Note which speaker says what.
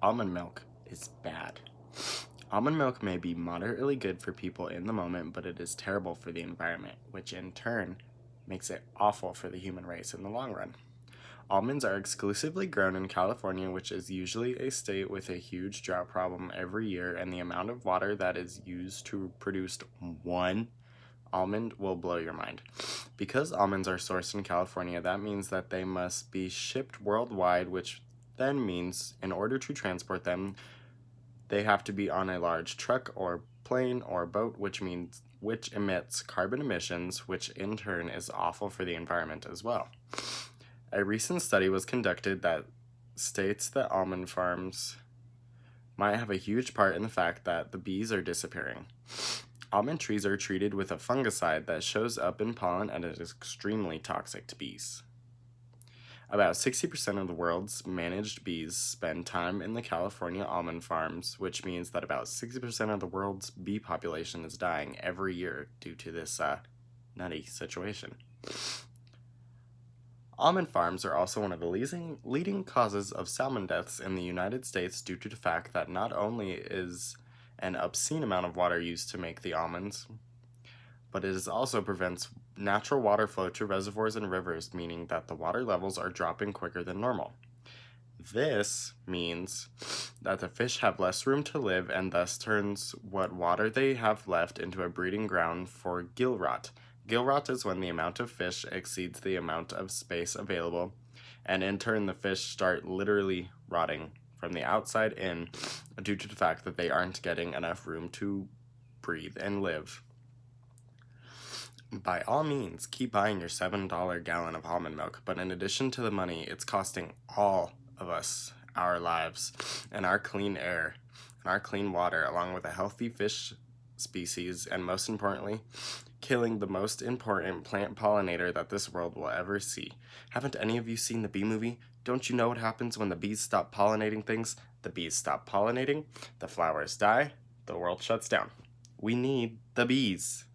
Speaker 1: Almond milk is bad. Almond milk may be moderately good for people in the moment, but it is terrible for the environment, which in turn makes it awful for the human race in the long run. Almonds are exclusively grown in California, which is usually a state with a huge drought problem every year, and the amount of water that is used to produce one almond will blow your mind. Because almonds are sourced in California, that means that they must be shipped worldwide, which then means in order to transport them, they have to be on a large truck or plane or boat, which emits carbon emissions, which in turn is awful for the environment as well. A recent study was conducted that states that almond farms might have a huge part in the fact that the bees are disappearing. Almond trees are treated with a fungicide that shows up in pollen and is extremely toxic to bees. About 60% of the world's managed bees spend time in the California almond farms, which means that about 60% of the world's bee population is dying every year due to this nutty situation. Almond farms are also one of the leading causes of salmon deaths in the United States due to the fact that not only is an obscene amount of water used to make the almonds, but it also prevents natural water flow to reservoirs and rivers, meaning that the water levels are dropping quicker than normal. This means that the fish have less room to live and thus turns what water they have left into a breeding ground for gill rot. Gill rot is when the amount of fish exceeds the amount of space available, and in turn the fish start literally rotting from the outside in due to the fact that they aren't getting enough room to breathe and live. By all means, keep buying your $7 gallon of almond milk, but in addition to the money, it's costing all of us our lives and our clean air and our clean water, along with a healthy fish species, and most importantly, killing the most important plant pollinator that this world will ever see. Haven't any of you seen the bee movie? Don't you know what happens when the bees stop pollinating things? The bees stop pollinating, the flowers die, the world shuts down. We need the bees.